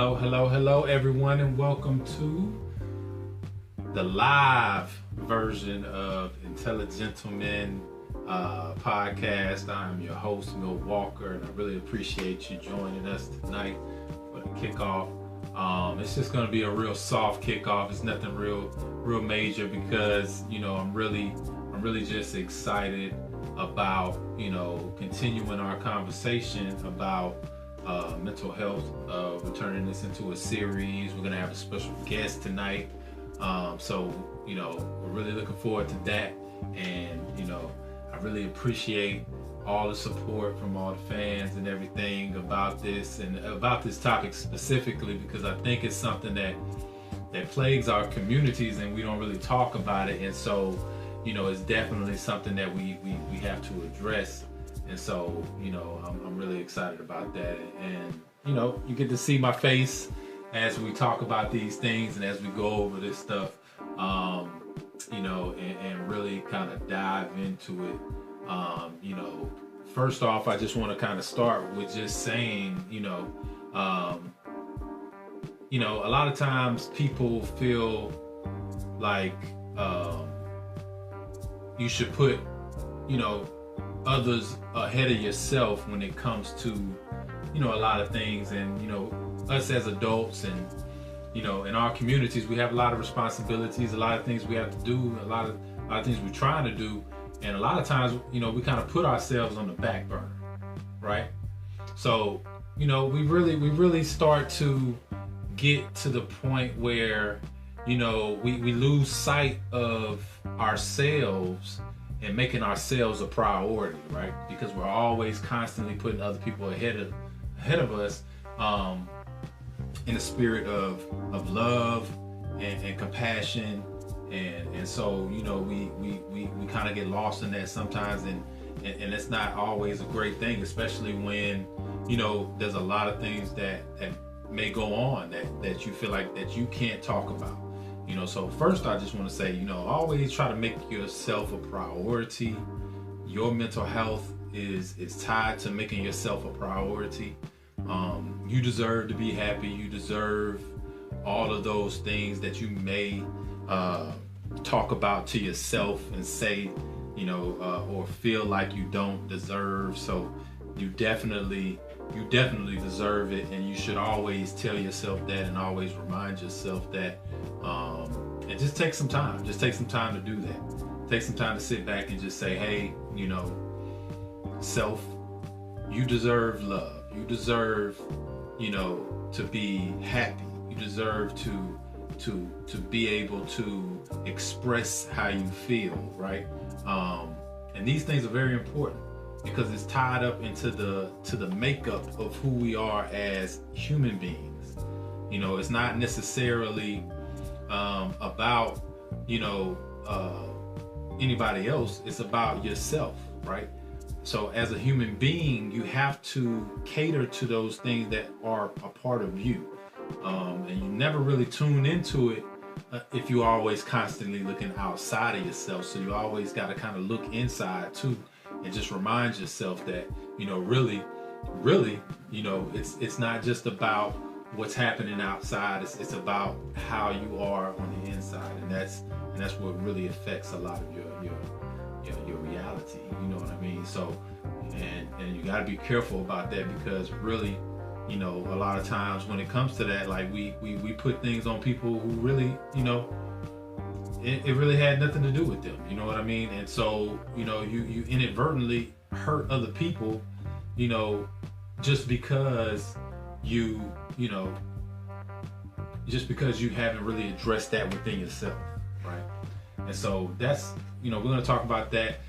Hello, everyone, and welcome to the live version of Intelligentlemen podcast. I'm your host, Milt Walker, and I really appreciate you joining us tonight for the kickoff. It's just going to be a real soft kickoff. It's nothing real major because I'm really just excited about continuing our conversation about mental health. We're turning this into a series. We're gonna have a special guest tonight, so we're really looking forward to that. And I really appreciate all the support from all the fans and everything about this and about this topic specifically, because I think it's something that plagues our communities and we don't really talk about it. And so it's definitely something that we have to address. And so, I'm really excited about that. And, you get to see my face as we talk about these things and as we go over this stuff, and really kind of dive into it. First off, I just want to kind of start with just saying, a lot of times people feel like you should put, others ahead of yourself when it comes to a lot of things. And us as adults and in our communities, we have a lot of responsibilities, a lot of things we have to do, a lot of things we're trying to do, and a lot of times we kind of put ourselves on the back burner, right? So we really start to get to the point where we lose sight of ourselves and making ourselves a priority, right? Because we're always constantly putting other people ahead of us, in the spirit of love and compassion, and so we kind of get lost in that sometimes, and it's not always a great thing, especially when there's a lot of things that may go on that you feel like that you can't talk about. So first I just want to say, always try to make yourself a priority. Your mental health is tied to making yourself a priority. You deserve to be happy. You deserve all of those things that you may talk about to yourself and say, or feel like you don't deserve. So you definitely deserve it, and you should always tell yourself that and always remind yourself that. And just take some time. Just take some time to do that. Take some time to sit back and just say, hey, self, you deserve love. You deserve, to be happy. You deserve to be able to express how you feel, right? And these things are very important because it's tied up into the makeup of who we are as human beings. It's not necessarily about anybody else. It's about yourself, right? So as a human being, you have to cater to those things that are a part of you, and you never really tune into it if you're always constantly looking outside of yourself. So you always got to kind of look inside too, and just remind yourself that really it's not just about what's happening outside. It's about how you are on the inside, and that's what really affects a lot of your reality. You know what I mean? So and you got to be careful about that, because really a lot of times when it comes to that, like we put things on people who really it really had nothing to do with them. You know what I mean? And so you inadvertently hurt other people just because you haven't really addressed that within yourself, right? And so that's we're going to talk about that.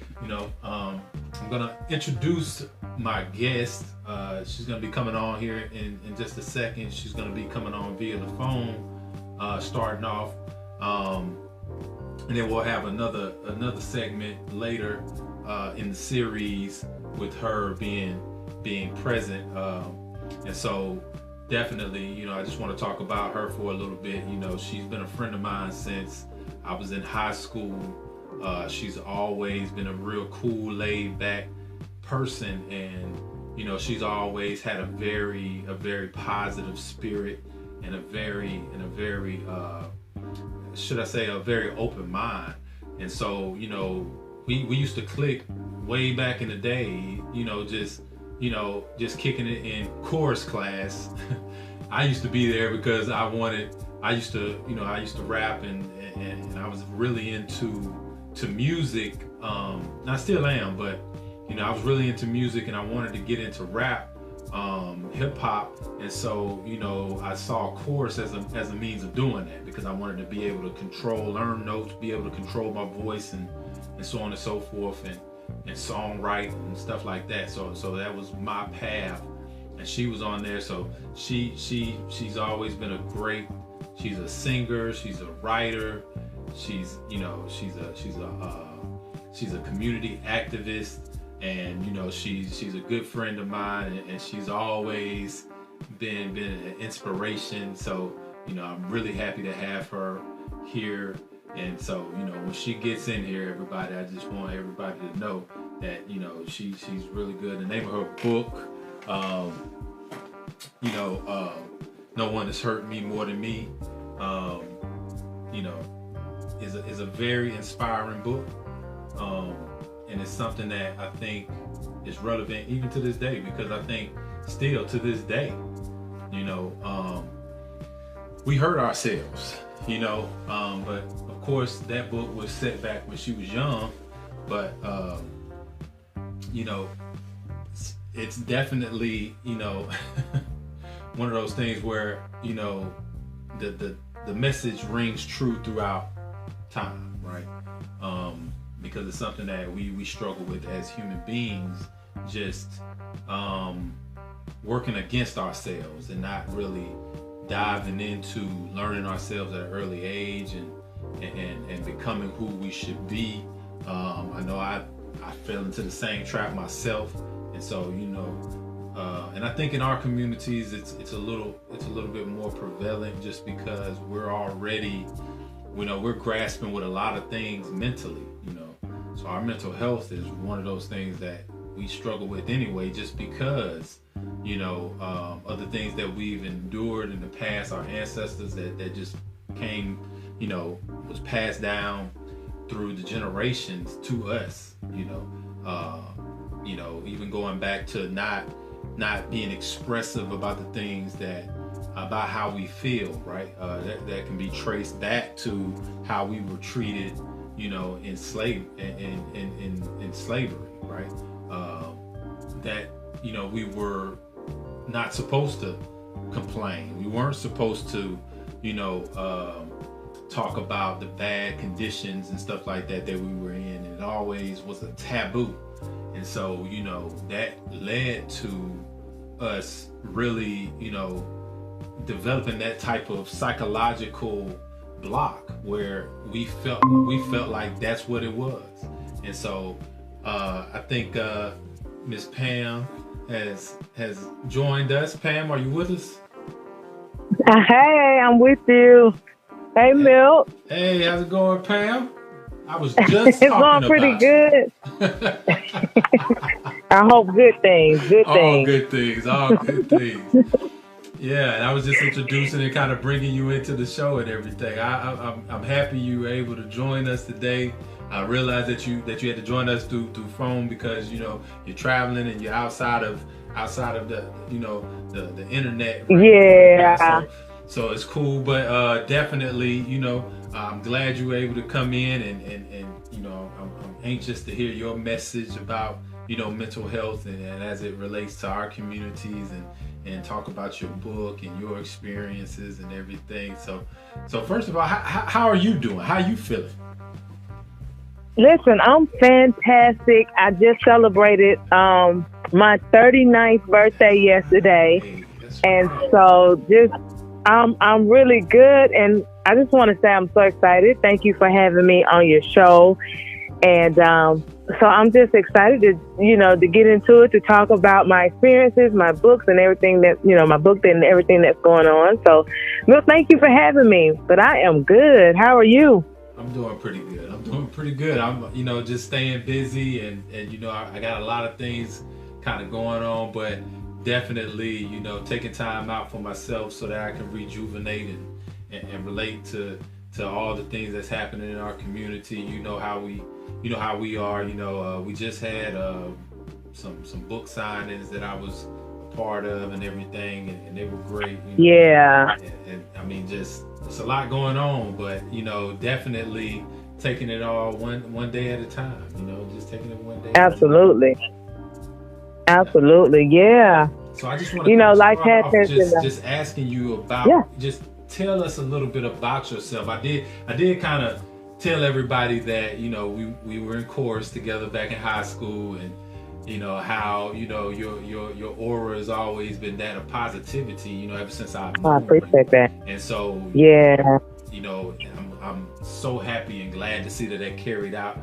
I'm going to introduce my guest. She's going to be coming on here in just a second. She's going to be coming on via the phone, starting off, and then we'll have another segment later in the series with her being present. And so definitely, I just want to talk about her for a little bit. She's been a friend of mine since I was in high school. She's always been a real cool, laid back person, and she's always had a very positive spirit and a very should I say, a very open mind. And so, you know, we used to click way back in the day, just kicking it in chorus class. I used to be there because I used to rap, and I was really into music. I still am, but I was really into music, and I wanted to get into rap, hip hop, and so I saw chorus as a means of doing that, because I wanted to be able to learn notes, be able to control my voice, and so on and so forth, and songwrite and stuff like that. So that was my path, and she was on there. So she's always been she's a singer, she's a writer, she's a community activist, and she's a good friend of mine, and she's always been an inspiration. So I'm really happy to have her here. And so when she gets in here, everybody, I just want everybody to know that she's really good. The name of her book, No One Has Hurt Me More Than Me, is a very inspiring book, and it's something that I think is relevant even to this day, because I think still to this day, we hurt ourselves, but of course that book was set back when she was young, but it's definitely one of those things where the message rings true throughout time, right? Because it's something that we struggle with as human beings, just working against ourselves and not really diving into learning ourselves at an early age and becoming who we should be. I know I fell into the same trap myself, and so and I think in our communities it's a little bit more prevalent, just because we're already we're grasping with a lot of things mentally, so our mental health is one of those things that we struggle with anyway, just because of the things that we've endured in the past, our ancestors that just came, was passed down through the generations to us, even going back to not being expressive about the things about how we feel, right? That can be traced back to how we were treated, in slavery, right? That we were not supposed to complain. We weren't supposed to, talk about the bad conditions and stuff like that we were in. And it always was a taboo. And so, that led to us really, developing that type of psychological block where we felt like that's what it was. And so I think Miss Pam has joined us. Pam, are you with us? Hey, I'm with you. Hey, Milt. Hey, how's it going, Pam? I was just it's going pretty good. I hope good things. All good things. Yeah, and I was just introducing and kind of bringing you into the show and everything. I'm happy you were able to join us today. I realized that you had to join us through phone because you're traveling and you're outside of the the internet. Right? Yeah. So it's cool, but definitely I'm glad you were able to come in and I'm anxious to hear your message about mental health and as it relates to our communities and talk about your book and your experiences and everything. So first of all, how are you doing? How are you feeling? Listen, I'm fantastic. I just celebrated my 39th birthday yesterday. Hey, and right. So I'm really good, and I just want to say I'm so excited. Thank you for having me on your show. And so I'm just excited to get into it, to talk about my experiences, my books, and everything that, my book and everything that's going on. So, Mill, thank you for having me. But I am good. How are you? I'm doing pretty good. I'm, just staying busy and I got a lot of things kind of going on, but definitely, you know, taking time out for myself so that I can rejuvenate and relate to all the things that's happening in our community. You know how we are. You know, we just had some book signings that I was a part of and everything, and they were great. You know? Yeah. And I mean, just it's a lot going on, but you know, definitely taking it all one day at a time. You know, just taking it one day. Absolutely. Absolutely. Yeah. So I just want to, you know, life happens. happens. Just asking you about, just tell us a little bit about yourself. I did kind of tell everybody that, you know, we were in chorus together back in high school, and you know how, you know, your aura has always been that of positivity, you know, ever since I appreciate that. And so yeah, you know, I'm so happy and glad to see that carried out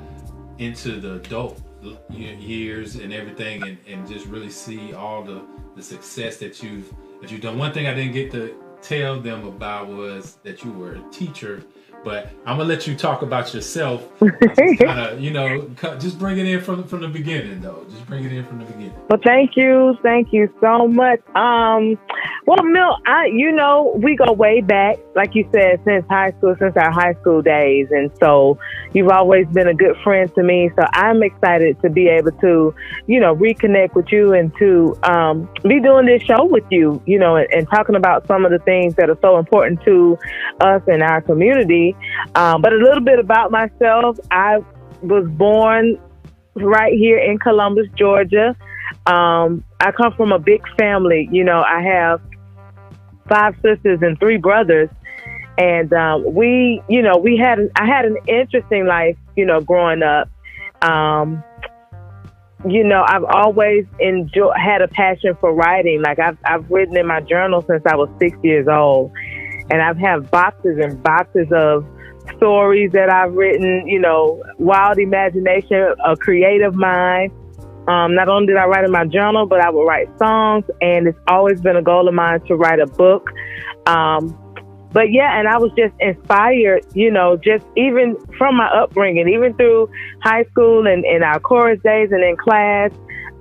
into the adult years and everything, and just really see all the success that you've done. One thing I didn't get to tell them about was that you were a teacher, but I'm gonna let you talk about yourself. Kinda, you know, just bring it in from the beginning, though. Just bring it in from the beginning. Well, thank you so much. Well, Milt, you know, we go way back, like you said, since our high school days, and so you've always been a good friend to me. So I'm excited to be able to, you know, reconnect with you and to be doing this show with you, you know, and talking about some of the things that are so important to us and our community. But a little bit about myself. I was born right here in Columbus, Georgia. I come from a big family. You know, I have 5 sisters and 3 brothers. And I had an interesting life, you know, growing up. You know, I've always had a passion for writing. Like I've written in my journal since I was 6 years old. And I've had boxes and boxes of stories that I've written, you know, wild imagination, a creative mind. Not only did I write in my journal, but I would write songs, and it's always been a goal of mine to write a book. But yeah, and I was just inspired, you know, just even from my upbringing, even through high school and our chorus days and in class.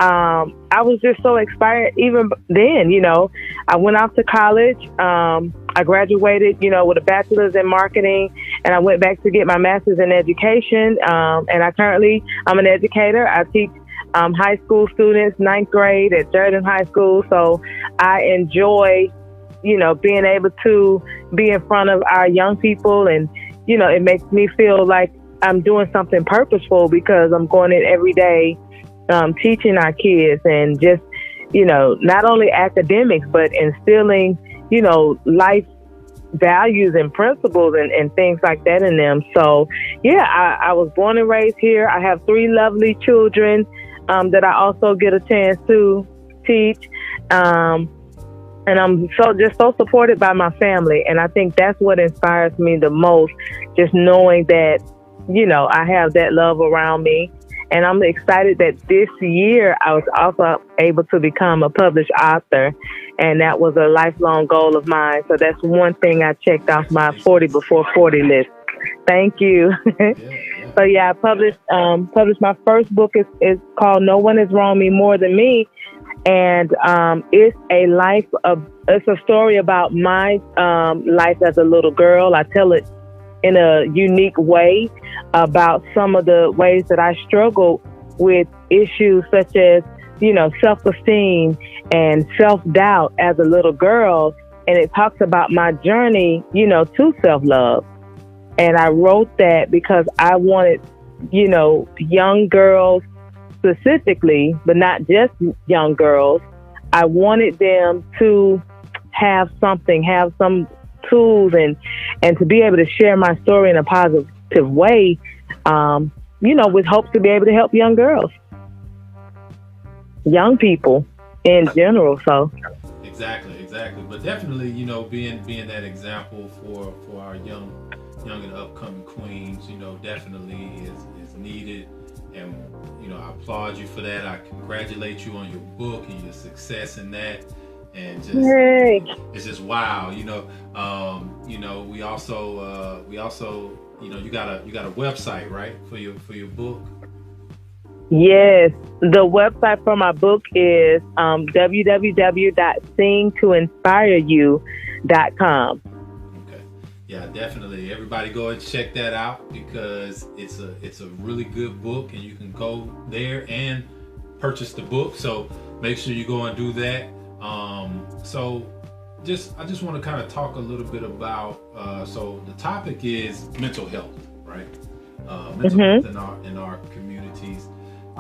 I was just so inspired even then, you know. I went off to college. I graduated, you know, with a bachelor's in marketing, and I went back to get my master's in education. And I'm an educator. I teach high school students, 9th grade at Jordan High School. So I enjoy, you know, being able to be in front of our young people, and, you know, it makes me feel like I'm doing something purposeful because I'm going in every day, teaching our kids, and just, you know, not only academics, but instilling, you know, life values and principles and things like that in them. So yeah, I was born and raised here. I have 3 lovely children that I also get a chance to teach. And I'm so supported by my family. And I think that's what inspires me the most, just knowing that, you know, I have that love around me. And I'm excited that this year I was also able to become a published author. And that was a lifelong goal of mine. So that's one thing I checked off my 40 before 40 list. Thank you. So yeah, I published my first book. Is called No One Has Wronged Me More Than Me. And it's a story about my life as a little girl. I tell it in a unique way about some of the ways that I struggled with issues such as, you know, self-esteem and self-doubt as a little girl. And it talks about my journey, you know, to self-love. And I wrote that because I wanted, you know, young girls specifically, but not just young girls. I wanted them to have some tools and to be able to share my story in a positive way, you know, with hopes to be able to help young girls, young people in general. So exactly. But definitely, you know, being that example for our young and upcoming queens, you know, definitely is needed. And, you know, I applaud you for that. I congratulate you on your book and your success in that. And just, it's just wow, you know. We also, you know, you got a website, right, for your book. Yes, the website for my book is www.singtoinspireyou.com. Okay. Yeah, definitely. Everybody go and check that out because it's a really good book, and you can go there and purchase the book. So make sure you go and do that. So I just want to kind of talk a little bit about. So the topic is mental health, right? Mental health in our communities.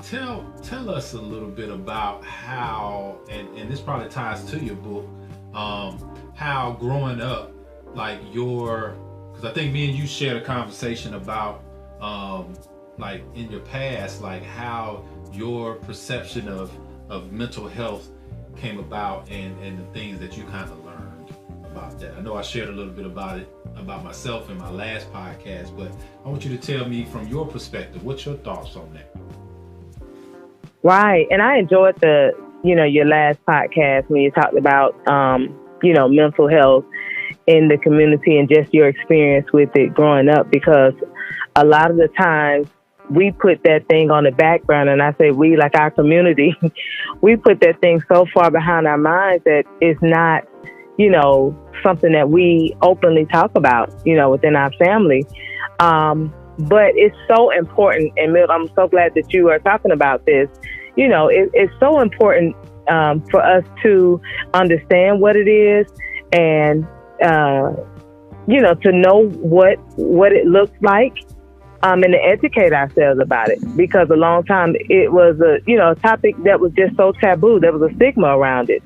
Tell us a little bit about how, and this probably ties to your book, how growing up, like because I think me and you shared a conversation about, like in your past, like how your perception of mental health came about and the things that you kind of learned about that. I know I shared a little bit about it, about myself in my last podcast, but I want you to tell me from your perspective, what's your thoughts on that? Right. And I enjoyed your last podcast when you talked about, mental health in the community and just your experience with it growing up, because a lot of the times we put that thing on the background, and I say we, like our community, we put that thing so far behind our minds that it's not, something that we openly talk about, within our family. But it's so important, and I'm so glad that you are talking about this. It's so important for us to understand what it is, and to know what it looks like, and to educate ourselves about it. Because a long time it was a topic that was just so taboo. There was a stigma around it.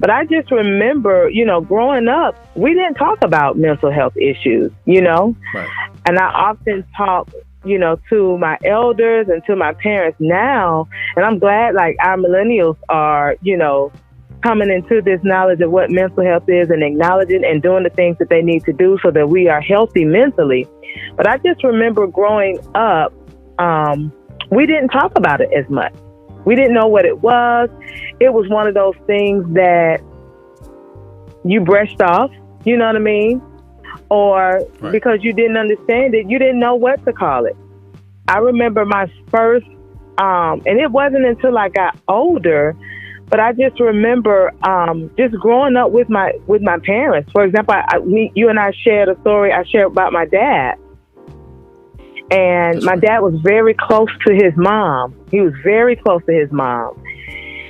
But I just remember, growing up, we didn't talk about mental health issues, Right. And I often talk, to my elders and to my parents now. And I'm glad, like, our millennials are, coming into this knowledge of what mental health is and acknowledging and doing the things that they need to do so that we are healthy mentally. But I just remember growing up, we didn't talk about it as much. We didn't know what it was. It was one of those things that you brushed off, you know what I mean? Or right. Because you didn't understand it, you didn't know what to call it. I remember my first, and it wasn't until I got older, but I just remember just growing up with my parents. For example, you and I shared a story I shared about my dad. And my dad was very close to his mom. He was very close to his mom.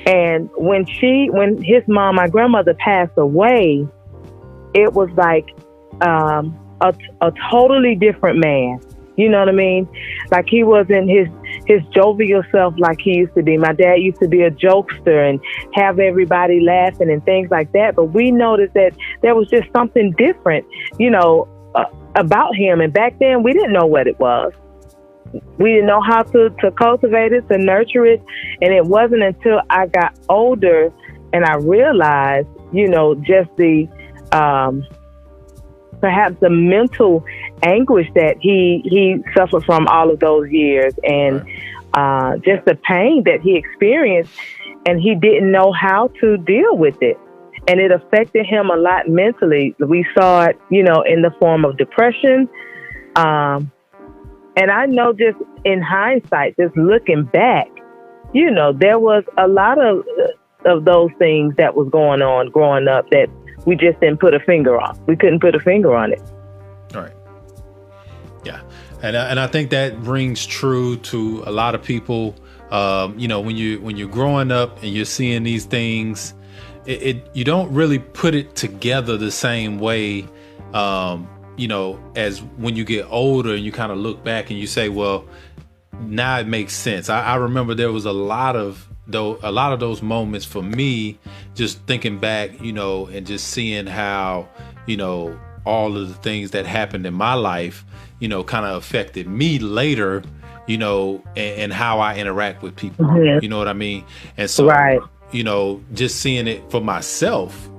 And when his mom, my grandmother, passed away, it was like a totally different man. You know what I mean? Like, he wasn't his jovial self like he used to be. My dad used to be a jokester and have everybody laughing and things like that. But we noticed that there was just something different, about him. And back then we didn't know what it was. We didn't know how to cultivate it, to nurture it. And it wasn't until I got older and I realized, just the perhaps the mental anguish that he suffered from all of those years, and just the pain that he experienced, and he didn't know how to deal with it. And it affected him a lot mentally. We saw it, in the form of depression. And I know, just in hindsight, just looking back, there was a lot of those things that was going on growing up that we just didn't put a finger on. We couldn't put a finger on it. All right. Yeah. And I think that rings true to a lot of people. When you're growing up and you're seeing these things, you don't really put it together the same way, as when you get older and you kind of look back and you say, well, now it makes sense. I remember there was a lot of those moments for me, just thinking back, and just seeing how, all of the things that happened in my life, kind of affected me later, and how I interact with people. Mm-hmm. You know what I mean? And so, right. Just seeing it for myself,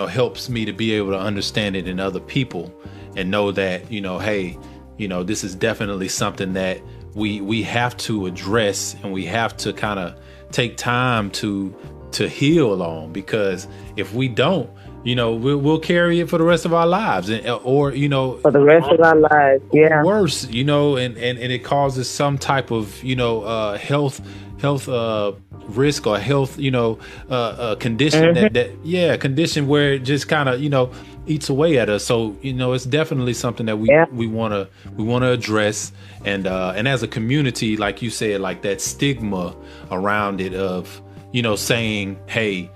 helps me to be able to understand it in other people and know that, hey, this is definitely something that we have to address, and we have to kind of take time to heal on, because if we don't, we'll carry it for the rest of our lives, or For the rest of our lives, yeah. worse, and it causes some type of health risk or health condition condition where it just kind of eats away at us. So it's definitely something that we want to address, and as a community, like you said, like that stigma around it of saying, hey,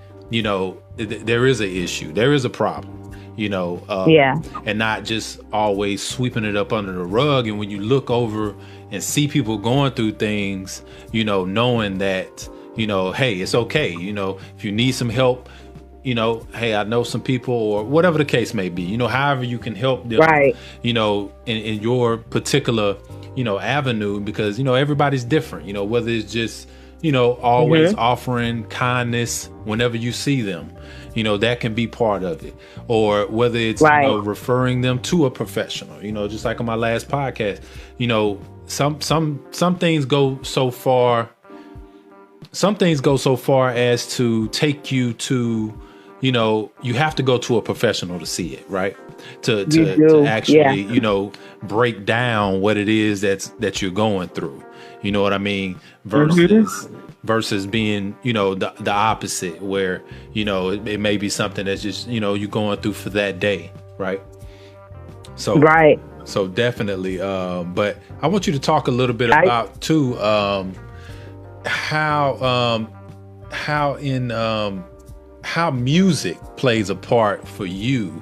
there is an issue, there is a problem, and not just always sweeping it up under the rug. And when you look over and see people going through things, knowing that, hey, it's okay. If you need some help, hey, I know some people, or whatever the case may be, however you can help them, right. In your particular, avenue, because, everybody's different, whether it's just, always offering kindness whenever you see them, that can be part of it, or whether it's, referring them to a professional, just like on my last podcast, some things go so far. Some things go so far as to take you to, you have to go to a professional to see it, right? To actually, break down what it is that you're going through. You know what I mean? Versus being, the opposite, where, it may be something that's just, you're going through for that day, right? So So definitely. But I want you to talk a little bit about too, how music plays a part for you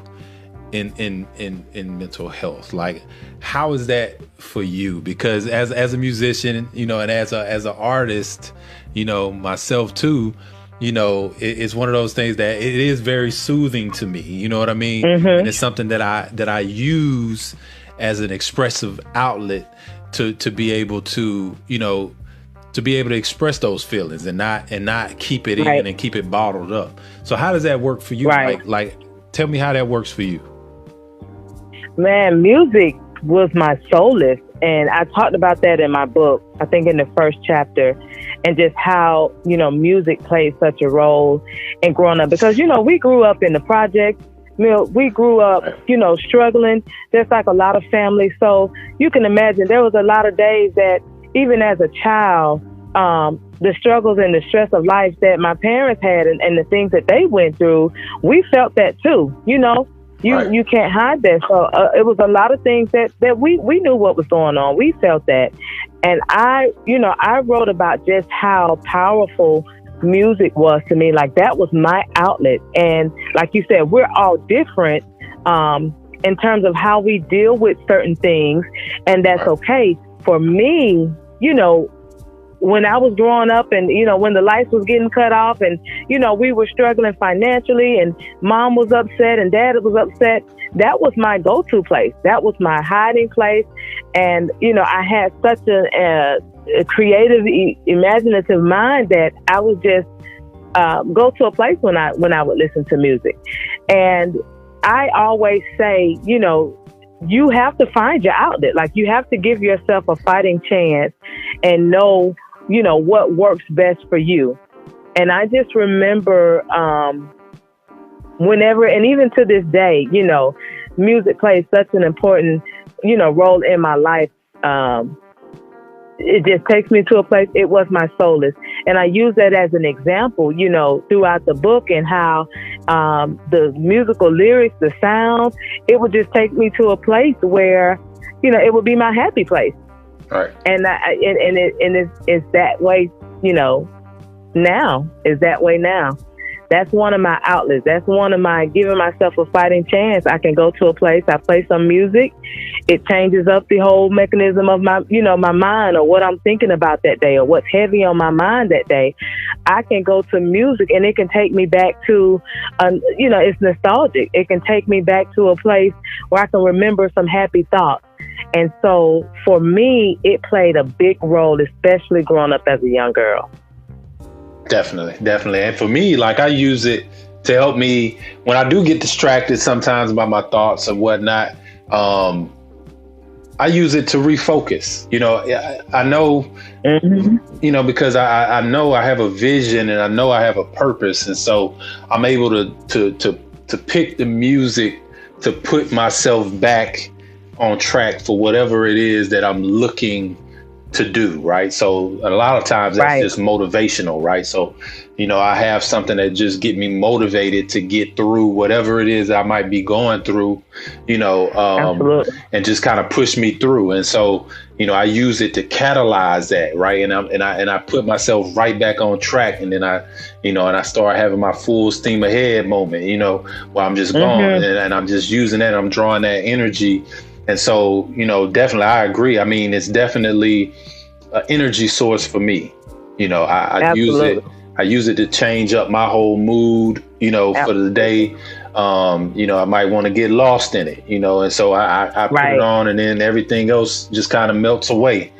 in mental health. Like, how is that for you? Because as a musician, and as an artist, myself too, it's one of those things that it is very soothing to me. You know what I mean? And it's something that I use as an expressive outlet to be able to, to be able to express those feelings and not keep it in and keep it bottled up. So how does that work for you? Like, tell me how that works for you. Man, music was my solace. And I talked about that in my book, I think in the first chapter, and just how, music plays such a role in growing up. Because, we grew up in the projects. We grew up, struggling, just like a lot of families. So you can imagine there was a lot of days that, even as a child, the struggles and the stress of life that my parents had and the things that they went through, we felt that too. You can't hide that. So it was a lot of things that we knew what was going on. We felt that. And I wrote about just how powerful music was to me. Like, that was my outlet. And like you said, we're all different in terms of how we deal with certain things. And that's okay. For me, when I was growing up and, when the lights was getting cut off and, we were struggling financially and mom was upset and dad was upset, that was my go-to place. That was my hiding place. And, I had such a creative, imaginative mind that I would just go to a place when I would listen to music. And I always say, you have to find your outlet. Like, you have to give yourself a fighting chance and know, what works best for you. And I just remember whenever, and even to this day, music plays such an important, role in my life. It just takes me to a place. It was my solace. And I use that as an example, throughout the book, and how the musical lyrics, the sound, it would just take me to a place where, it would be my happy place. Right. And it's that way, now. It's that way now. That's one of my outlets. That's one of my giving myself a fighting chance. I can go to a place, I play some music. It changes up the whole mechanism of my, my mind, or what I'm thinking about that day, or what's heavy on my mind that day. I can go to music and it can take me back to, it's nostalgic. It can take me back to a place where I can remember some happy thoughts. And so for me, it played a big role, especially growing up as a young girl. Definitely. And for me, like, I use it to help me when I do get distracted sometimes by my thoughts and whatnot. I use it to refocus. I know, because I know I have a vision and I know I have a purpose. And so I'm able to to pick the music to put myself back on track for whatever it is that I'm looking to do, right? So a lot of times that's just motivational, right? So, I have something that just get me motivated to get through whatever it is I might be going through, and just kind of push me through. And so, I use it to catalyze that, right? And I put myself right back on track, and then I start having my full steam ahead moment, where I'm just going and I'm just using that. I'm drawing that energy. And so, definitely, I agree. I mean, it's definitely an energy source for me. I use it. I use it to change up my whole mood, for the day. I might want to get lost in it, and so I put it on, and then everything else just kind of melts away.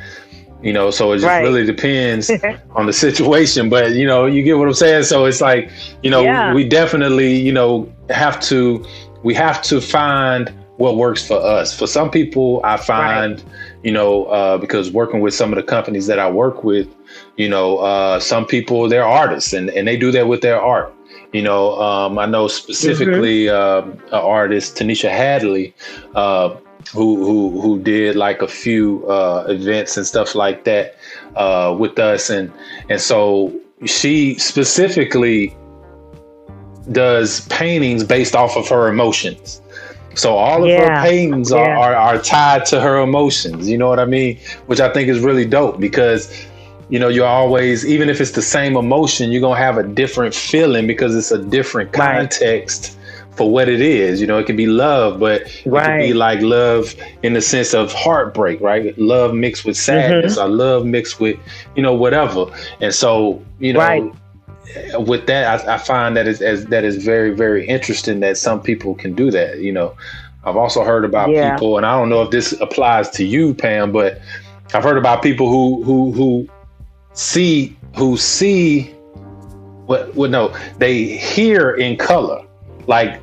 So it just really depends on the situation. But, you get what I'm saying? So it's like, we definitely, have to find what works for us. For some people, I find, because working with some of the companies that I work with, some people, they're artists and they do that with their art. I know specifically an artist, Tanisha Hadley, who did like a few events and stuff like that with us. And so she specifically does paintings based off of her emotions. So all of her paintings are tied to her emotions. You know what I mean? Which I think is really dope because, you're always, even if it's the same emotion, you're going to have a different feeling because it's a different context for what it is. It can be love, but it can be like love in the sense of heartbreak, right? Love mixed with sadness or love mixed with, whatever. And so, with that, I find that is very, very interesting that some people can do that. I've also heard about people, and I don't know if this applies to you, Pam, but I've heard about people who see they hear in color. Like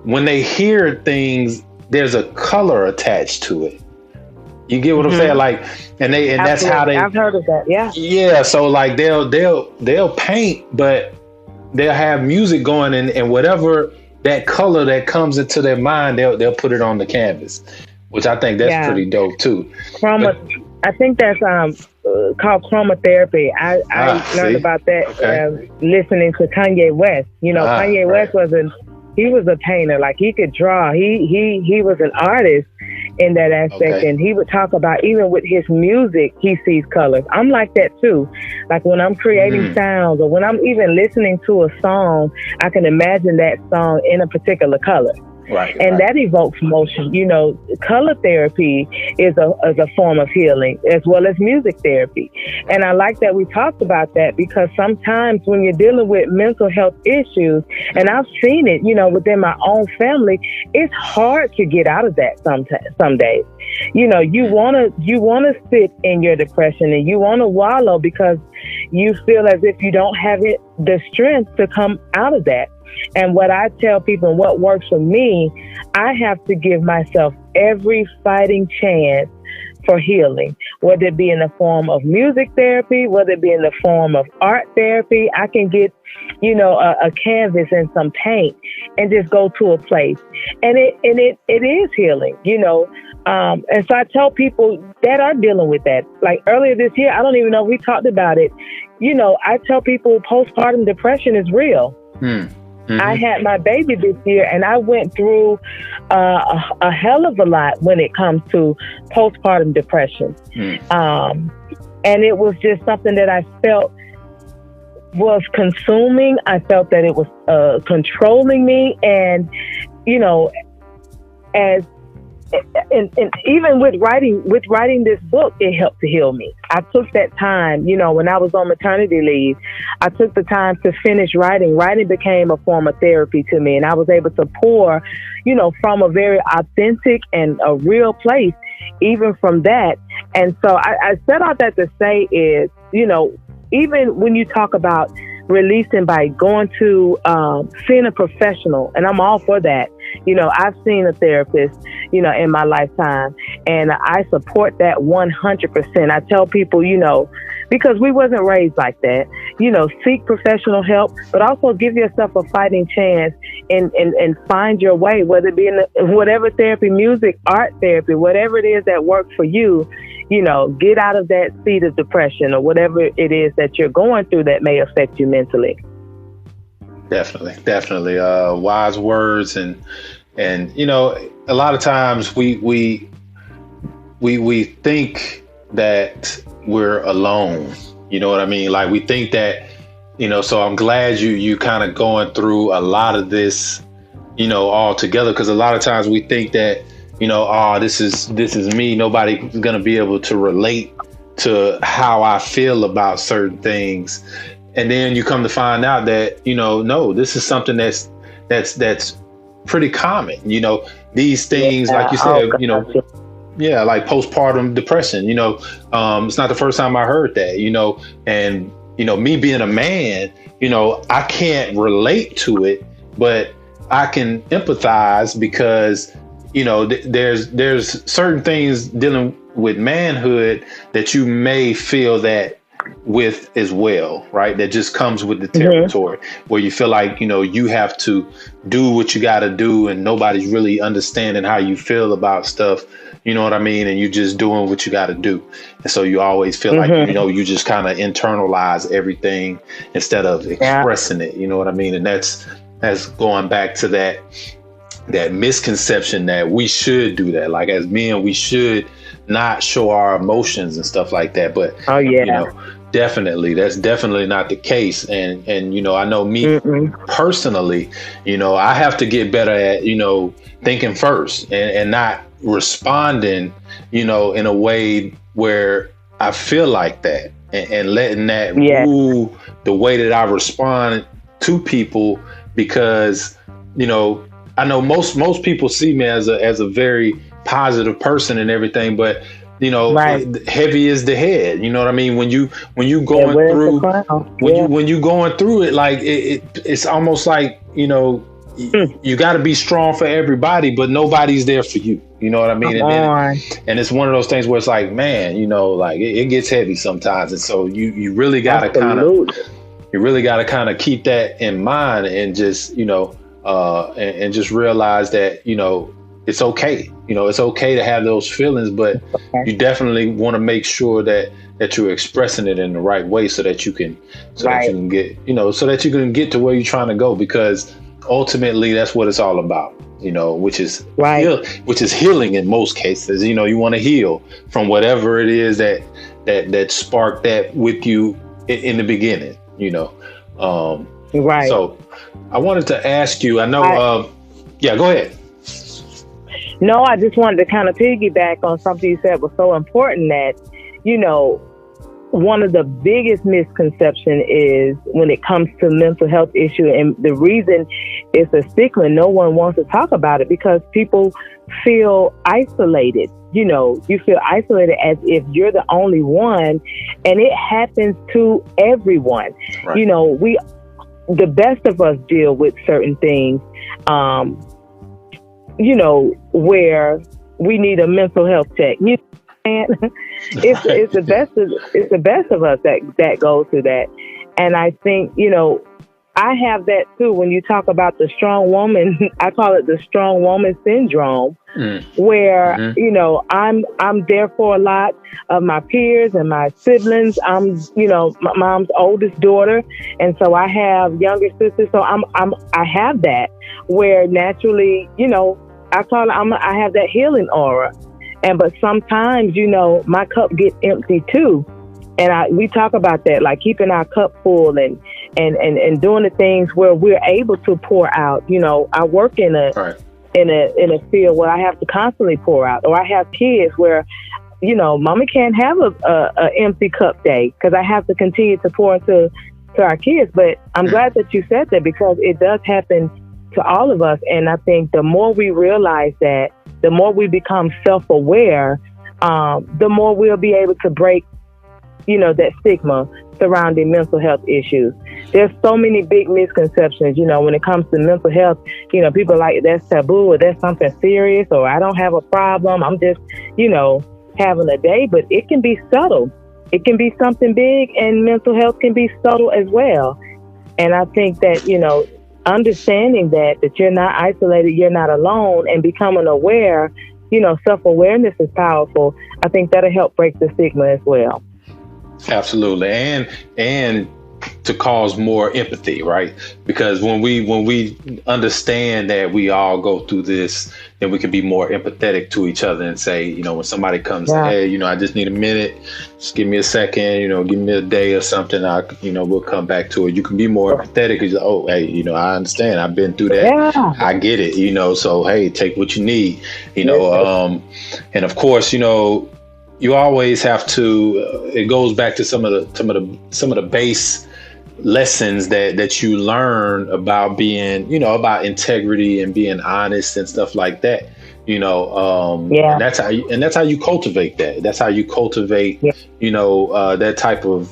when they hear things, there's a color attached to it. You get what I'm saying? Like, and that's how they. I've heard of that. Yeah. Yeah. So like they'll paint, but they'll have music going, and whatever that color that comes into their mind, they'll put it on the canvas, which I think that's pretty dope too. I think that's called chromotherapy. I learned about that listening to Kanye West. Kanye West was a painter. Like he could draw. He was an artist in that aspect, and he would talk about even with his music, he sees colors. I'm like that too. Like when I'm creating sounds or when I'm even listening to a song, I can imagine that song in a particular color. And that evokes motion. Color therapy is a form of healing as well as music therapy. And I like that we talked about that because sometimes when you're dealing with mental health issues, and I've seen it, within my own family, it's hard to get out of that some days. You want to sit in your depression and you want to wallow because you feel as if you don't have the strength to come out of that. And what I tell people and what works for me, I have to give myself every fighting chance for healing, whether it be in the form of music therapy, whether it be in the form of art therapy. I can get, a canvas and some paint and just go to a place. And it is healing, and so I tell people that are dealing with that. Like earlier this year, I don't even know if we talked about it. I tell people postpartum depression is real. I had my baby this year, and I went through a hell of a lot when it comes to postpartum depression. And it was just something that I felt was consuming. I felt that it was controlling me. And, and even with writing this book, it helped to heal me. I took that time, when I was on maternity leave, I took the time to finish writing. Writing became a form of therapy to me, and I was able to pour, from a very authentic and a real place, even from that. And so I set out that to say is, even when you talk about releasing by going to seeing a professional, and I'm all for that. I've seen a therapist, in my lifetime, and I support that 100%. I tell people, because we wasn't raised like that. seek professional help, but also give yourself a fighting chance and find your way, whether it be in whatever therapy, music, art therapy, whatever it is that works for you. Get out of that seat of depression or whatever it is that you're going through that may affect you mentally. Definitely. Wise words, and a lot of times we think that we're alone. You know what I mean? Like we think that, so I'm glad you kind of going through a lot of this, all together, because a lot of times we think that, this is me. Nobody's going to be able to relate to how I feel about certain things. And then you come to find out that, no, this is something that's pretty common. These things, like you said, like postpartum depression, it's not the first time I heard that, and, me being a man, I can't relate to it, but I can empathize because, there's certain things dealing with manhood that you may feel that with as well, right? That just comes with the territory, where you feel like, you have to do what you got to do and nobody's really understanding how you feel about stuff. You know what I mean? And you just doing what you got to do. And so you always feel like, you just kind of internalize everything instead of expressing it. You know what I mean? And that's going back to that misconception that we should do that. Like as men, we should not show our emotions and stuff like that. But, definitely, that's definitely not the case. And I know me personally, I have to get better at, thinking first and not responding, in a way where I feel like that and letting that rule the way that I respond to people, because, I know most people see me as a very positive person and everything, but heavy is the head. You know what I mean? When you going through when you going through it, like it's almost like you got to be strong for everybody, but nobody's there for you. You know what I mean? And it's one of those things where it's like, man, like it gets heavy sometimes, and so you really got to kind of keep that in mind and just and just realize that it's okay. It's okay to have those feelings, but you definitely want to make sure that you're expressing it in the right way so that you can get to where you're trying to go, because ultimately that's what it's all about, which is healing in most cases. You want to heal from whatever it is that sparked that with you in the beginning, So I wanted to ask you, I know, go ahead. No, I just wanted to kind of piggyback on something you said was so important, that, one of the biggest misconceptions is when it comes to mental health issue, and the reason it's a stigma, no one wants to talk about it because people feel isolated. You feel isolated as if you're the only one, and it happens to everyone. Right. The best of us deal with certain things, where we need a mental health check. It's the best of us that goes through that. And I think, I have that too. When you talk about the strong woman, I call it the strong woman syndrome, where, I'm there for a lot of my peers and my siblings. I'm, my mom's oldest daughter. And so I have younger sisters. So I have that where naturally, I have that healing aura. But sometimes, my cup gets empty too. And we talk about that, like keeping our cup full and doing the things where we're able to pour out. I work in a field where I have to constantly pour out, or I have kids where, mama can't have a empty cup day because I have to continue to pour into our kids. But I'm glad that you said that, because it does happen to all of us. And I think the more we realize that, the more we become self-aware, the more we'll be able to break, that stigma surrounding mental health issues. There's so many big misconceptions, when it comes to mental health. People are like, that's taboo, or that's something serious, or I don't have a problem, I'm just, having a day. But it can be subtle. it can be something big, and mental health can be subtle as well. And I think that, understanding that you're not isolated, you're not alone, and becoming aware, self-awareness is powerful. I think that'll help break the stigma as well. Absolutely. And to cause more empathy, right? Because when we understand that we all go through this, then we can be more empathetic to each other and say, when somebody comes, hey, I just need a minute, just give me a second, give me a day or something, we'll come back to it. You can be more empathetic because, oh, hey, I understand, I've been through that. Yeah. I get it, so hey, take what you need, and of course, you always have to, it goes back to some of the base lessons that you learn about being, about integrity and being honest and stuff like that, and that's how you cultivate that. That's how you cultivate, that type of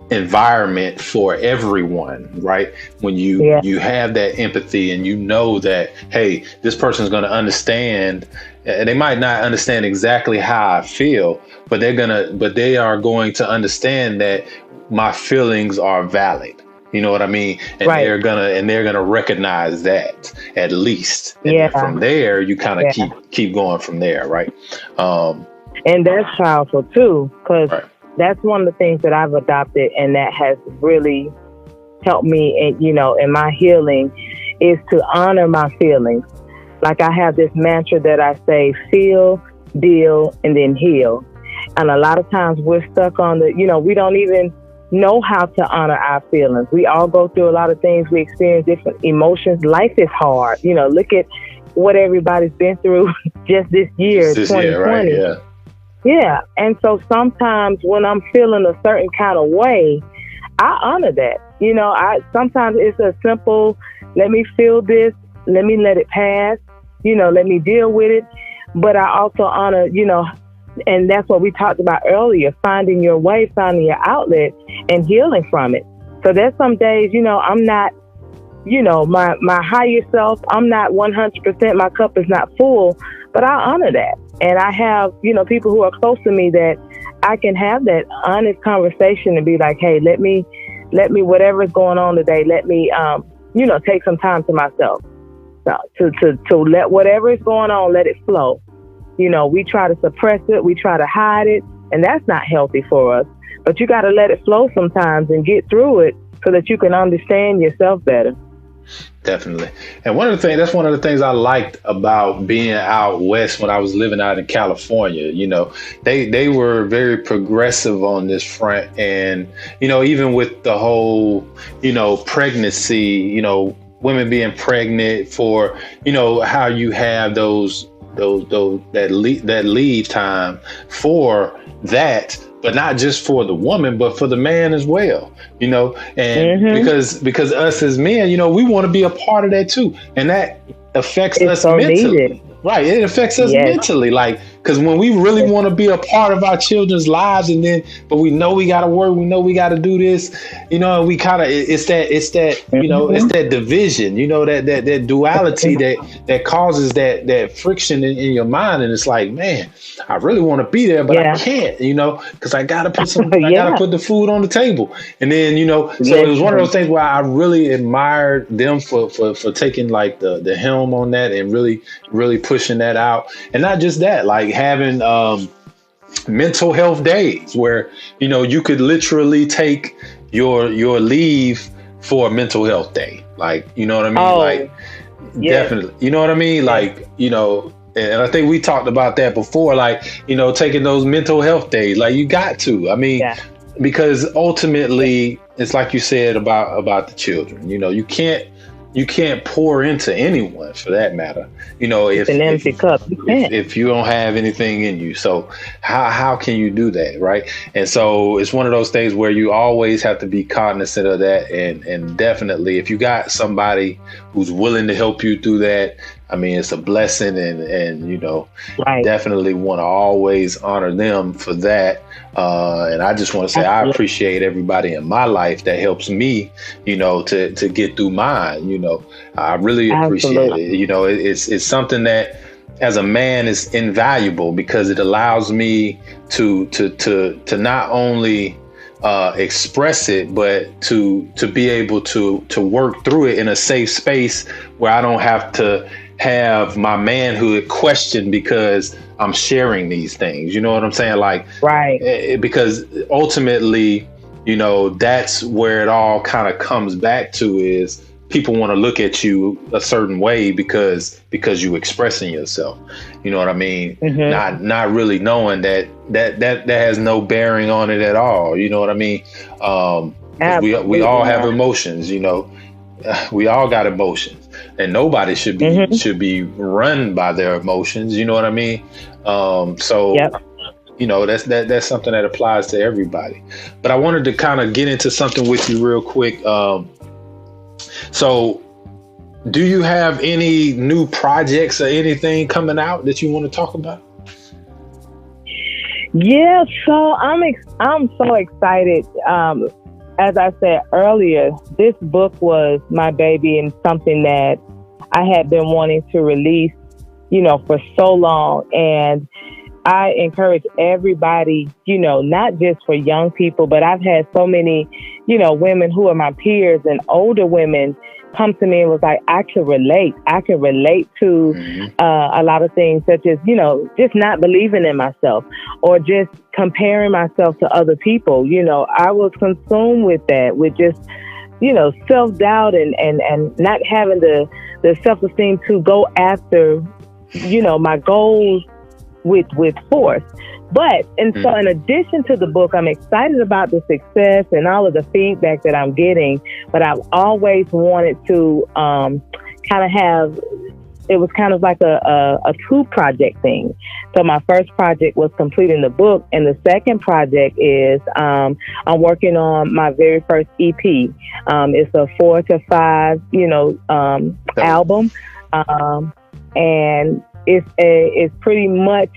environment for everyone, right? When you have that empathy and that, hey, this person's going to understand, and they might not understand exactly how I feel, but they are going to understand that my feelings are valid. You know what I mean? And they're gonna recognize that at least. And from there, you kind of keep going from there, right? And that's powerful too, because that's one of the things that I've adopted, and that has really helped me, in my healing, is to honor my feelings. Like I have this mantra that I say: feel, deal, and then heal. And a lot of times we're stuck on we don't even know how to honor our feelings. We all go through a lot of things. We experience different emotions. Life is hard. Look at what everybody's been through just this year, 2020. Year, right? Yeah. And so sometimes when I'm feeling a certain kind of way, I honor that. Sometimes it's a simple, let me feel this, let me let it pass, let me deal with it. But I also honor, and that's what we talked about earlier, finding your way, finding your outlet, and healing from it. So there's some days, I'm not, my higher self, I'm not 100%, my cup is not full, but I honor that. And I have, people who are close to me that I can have that honest conversation and be like, hey, let me, whatever's going on today, let me, take some time to myself. So, to let whatever is going on, let it flow. We try to suppress it, we try to hide it, and that's not healthy for us. But you got to let it flow sometimes and get through it so that you can understand yourself better. Definitely. And that's one of the things I liked about being out west when I was living out in California. They were very progressive on this front. And, even with the whole, pregnancy, women being pregnant for, how you have that leave time for that, but not just for the woman, but for the man as well, and because us as men, we want to be a part of that too. And that affects us mentally. Needed. Right. It affects us mentally. Like, because when we really want to be a part of our children's lives, but we know we got to work, we know we got to do this, we kind of, it's that, it's that division, that duality that causes that friction in your mind. And it's like, man, I really want to be there, but I can't, because I got to put I got to put the food on the table. And then, so it was one of those things where I really admired them for taking like the helm on that and really pushing that out. And not just that, like having mental health days where you could literally take your leave for a mental health day, like, you know what I mean? Definitely, you know what I mean? Like, and I think we talked about that before, like, taking those mental health days, like you got to, I mean, because ultimately it's like you said about the children, you can't pour into anyone for that matter. If an empty cup, if you don't have anything in you. So how can you do that? Right. And so it's one of those things where you always have to be cognizant of that. And definitely if you got somebody who's willing to help you through that, I mean, it's a blessing and definitely want to always honor them for that. And I just want to say, I appreciate everybody in my life that helps me, to get through mine. I really appreciate it. It's something that as a man is invaluable because it allows me to not only express it, but to be able to work through it in a safe space where I don't have to have my manhood questioned because I'm sharing these things. You know what I'm saying? Like, right. Because ultimately, you know, that's where it all kind of comes back to is people want to look at you a certain way because you expressing yourself. You know what I mean? Mm-hmm. Not really knowing that has no bearing on it at all. You know what I mean? We all have emotions, you know. We all got emotions, and nobody should be run by their emotions. You know what I mean? So, you know, that's something that applies to everybody. But I wanted to kind of get into something with you real quick. So, do you have any new projects or anything coming out that you want to talk about? Yeah, so I'm so excited. As I said earlier, this book was my baby and something that I had been wanting to release, you know, for so long. And I encourage everybody, you know, not just for young people, but I've had so many, you know, women who are my peers and older women come to me and was like, I can relate to a lot of things, such as, you know, just not believing in myself or just comparing myself to other people. You know, I was consumed with that, with just, you know, self-doubt and not having the self-esteem to go after, you know, my goals with force. But, and so in addition to the book, I'm excited about the success and all of the feedback that I'm getting, but I've always wanted to kind of have, it was kind of like a two project thing. So my first project was completing the book, and the second project is I'm working on my very first EP. It's a 4 to 5, you know, album, and it's pretty much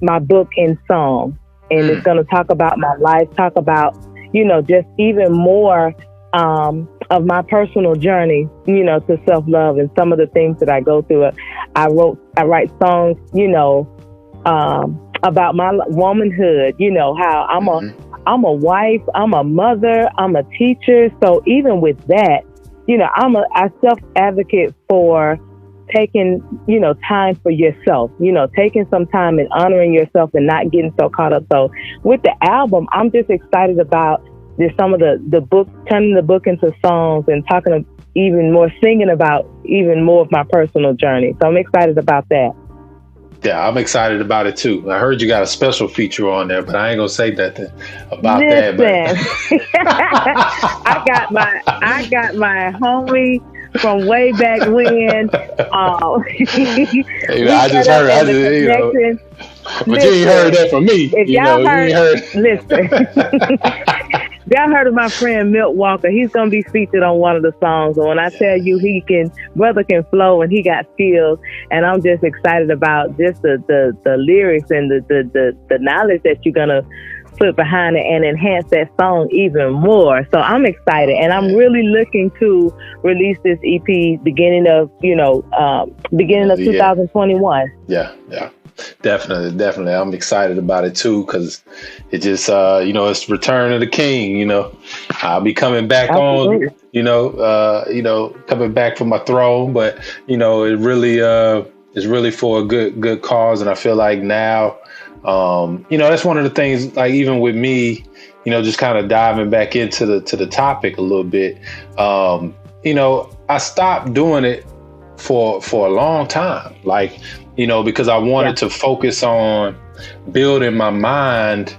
my book in song, and it's going to talk about my life, talk about, you know, just even more of my personal journey, you know, to self-love and some of the things that I go through. I write songs, you know, about my womanhood, you know, how I'm a wife, I'm a mother, I'm a teacher. So even with that, you know, I self-advocate for taking, you know, time for yourself, you know, taking some time and honoring yourself and not getting so caught up. So with the album, I'm just excited about some of the book, turning the book into songs and talking even more, singing about even more of my personal journey. So I'm excited about that. Yeah, I'm excited about it too. I heard you got a special feature on there, but I ain't gonna say nothing about that. But I got my homie from way back when. I just heard, you know, but you ain't heard that from me. If y'all heard, listen. Y'all heard of my friend Milt Walker. He's going to be featured on one of the songs. And when I tell you brother can flow and he got skills, and I'm just excited about just the lyrics and the knowledge that you're going to put behind it and enhance that song even more. So I'm excited, and I'm really looking to release this EP beginning of 2021. Yeah. Definitely. I'm excited about it too, because it just, you know, it's Return of the King. You know, I'll be coming back on, coming back from my throne. But, you know, it really is really for a good cause. And I feel like now, you know, that's one of the things, like even with me, you know, just kind of diving back into the topic a little bit. You know, I stopped doing it for a long time. Like, you know, because I wanted to focus on building my mind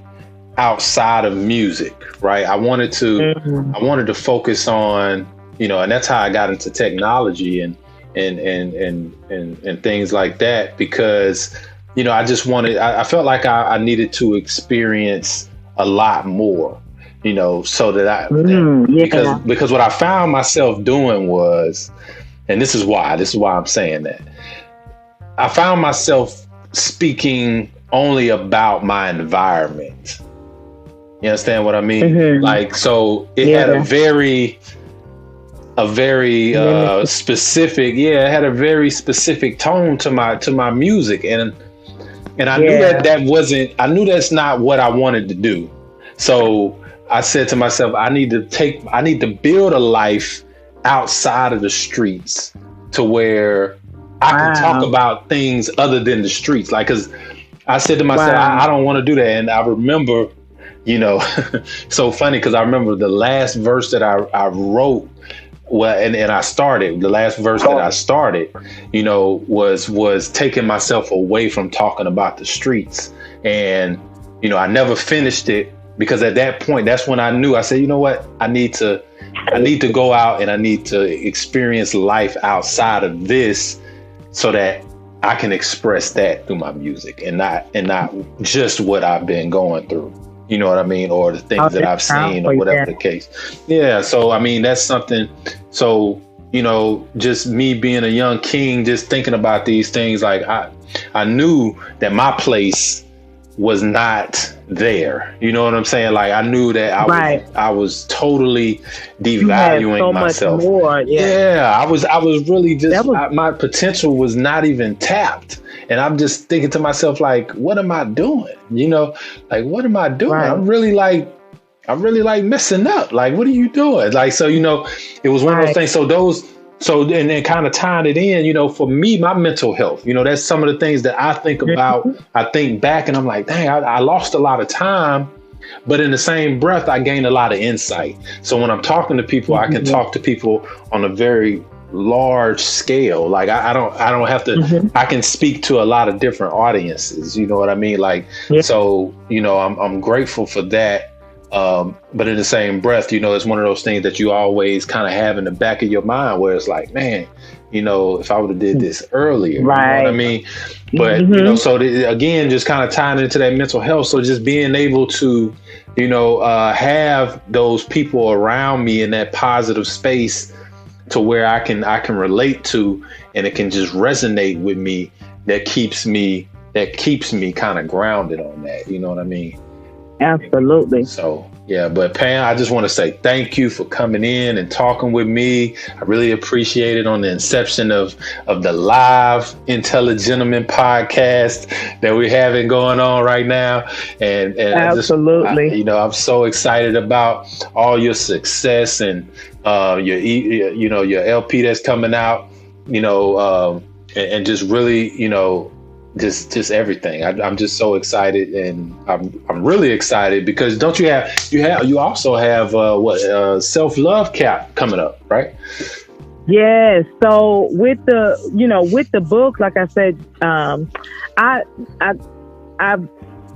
outside of music, right? I wanted to focus on, you know, and that's how I got into technology and things like that, because, you know, I felt like I needed to experience a lot more, you know, so that because what I found myself doing was, and this is why I'm saying that, I found myself speaking only about my environment. You understand what I mean? Like, so it had a very a very specific, it had a very specific tone to my music, and I knew that wasn't, I knew that's not what I wanted to do. So I said to myself, I need to build a life outside of the streets to where I can talk about things other than the streets. Like, cause I said to myself, I don't want to do that. And I remember, so funny, cause I remember the last verse that I wrote. Well, and I started, the last verse that I started, was taking myself away from talking about the streets. And, I never finished it, because at that point, that's when I knew, I said, you know what, I need to go out and I need to experience life outside of this so that I can express that through my music and not just what I've been going through. You know what I mean? Or the things that I've seen, or whatever the case. Yeah. So, I mean, that's something. So, just me being a young king, just thinking about these things, like I knew that my place was not there. You know what I'm saying? Like, I knew that I was totally devaluing myself. Much more, I was really just, my potential was not even tapped. And I'm just thinking to myself, like, what am I doing? Like, what am I doing? Right. I'm really like messing up. Like, what are you doing? Like, so, it was one of those things. So and then kind of tying it in, for me, my mental health, that's some of the things that I think about. I think back and I'm like, dang, I lost a lot of time, but in the same breath, I gained a lot of insight. So when I'm talking to people, I can talk to people on a very large scale. Like, I don't have to, I can speak to a lot of different audiences. You know what I mean? Like, so, I'm grateful for that. But in the same breath, it's one of those things that you always kind of have in the back of your mind where it's like, man, if I would have did this earlier, you know what I mean? But, so again, just kind of tying into that mental health. So just being able to, have those people around me in that positive space to where I can relate to, and it can just resonate with me, that keeps me kind of grounded on that. You know what I mean? Absolutely. So, yeah, but Pam, I just want to say thank you for coming in and talking with me. I really appreciate it on the inception of the live Intelligentlemen podcast that we're having going on right now. And absolutely, I'm so excited about all your success and your LP that's coming out, and just really, just everything. I'm just so excited, and I'm really excited because don't you also have self-love cap coming up, right? Yes. So with the book, like I said, I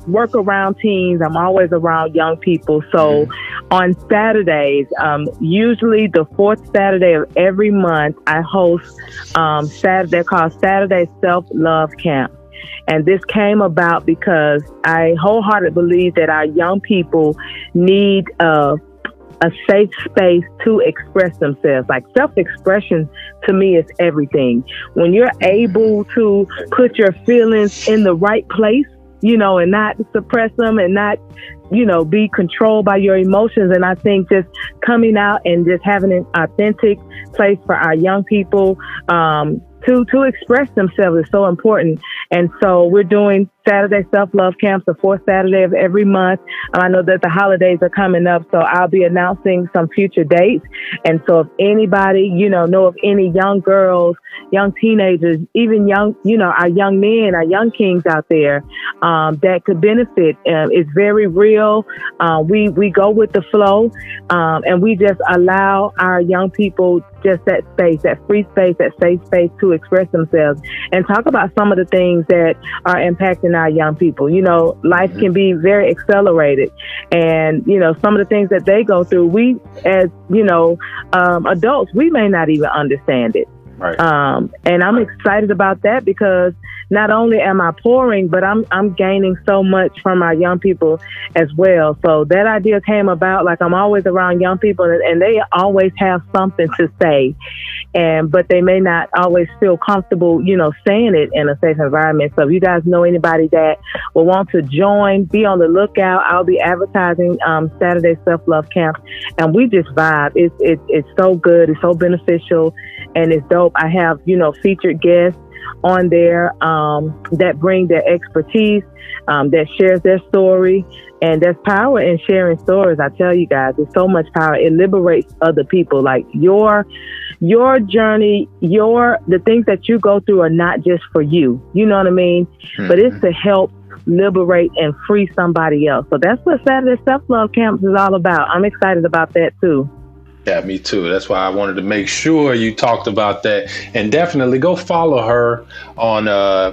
work around teens. I'm always around young people. So on Saturdays, usually the fourth Saturday of every month, I host they're called Saturday Self-Love Camp. And this came about because I wholeheartedly believe that our young people need a safe space to express themselves. Like, self-expression to me is everything. When you're able to put your feelings in the right place, and not suppress them and not, be controlled by your emotions. And I think just coming out and just having an authentic place for our young people, to express themselves is so important. And so we're doing Saturday Self-Love Camps, the fourth Saturday of every month. I know that the holidays are coming up, so I'll be announcing some future dates. And so if anybody, know of any young girls, young teenagers, even young, our young men, our young kings out there, that could benefit, it's very real. We go with the flow, and we just allow our young people just that space, that free space, that safe space to express themselves and talk about some of the things that are impacting our young people. Life can be very accelerated, and some of the things that they go through, we as adults, we may not even understand it. Right. And I'm excited about that because not only am I pouring, but I'm gaining so much from our young people as well. So that idea came about, like, I'm always around young people and they always have something to say. but they may not always feel comfortable, saying it in a safe environment. So if you guys know anybody that will want to join, be on the lookout. I'll be advertising Saturday self-love camp, and we just vibe. It's so good. It's so beneficial, and it's dope. I have, featured guests on there that bring their expertise, that shares their story. And there's power in sharing stories. I tell you guys, there's so much power. It liberates other people. Like your journey, the things that you go through are not just for you. You know what I mean? Mm-hmm. But it's to help liberate and free somebody else. So that's what Saturday Self-Love Camps is all about. I'm excited about that too. Yeah, me too. That's why I wanted to make sure you talked about that. And definitely go follow her on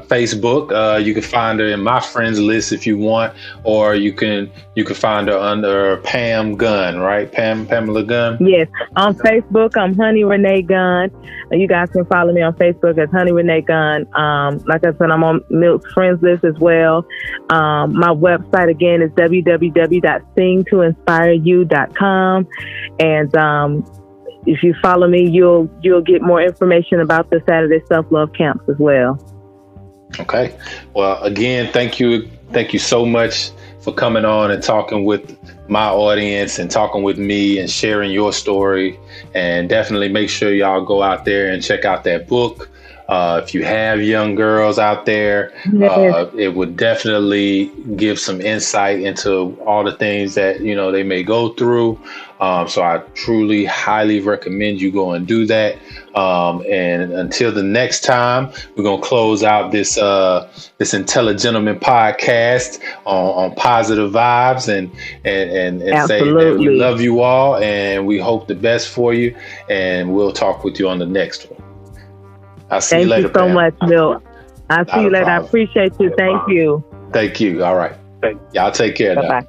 Facebook. You can find her in my friends list if you want, or you can find her under Pam Gunn, right? Pamela Gunn. Yes, on Facebook I'm Honey Renee Gunn. You guys can follow me on Facebook as Honey Renee Gunn. Like I said, I'm on Milk's friends list as well. My website again is www.singtoinspireyou.com, and if you follow me, you'll get more information about the Saturday Self-Love Camps as well. Okay. Well, again, thank you so much for coming on and talking with my audience and talking with me and sharing your story. And definitely make sure y'all go out there and check out that book. If you have young girls out there, it would definitely give some insight into all the things that, they may go through. So I truly, highly recommend you go and do that. And until the next time, we're going to close out this Intelligentleman podcast on positive vibes and say that we love you all and we hope the best for you. And we'll talk with you on the next one. I'll see you later. Thank you so much, Bill. I'll see you later. I appreciate you. Thank you. Thank you. All right. Y'all take care now. Bye-bye.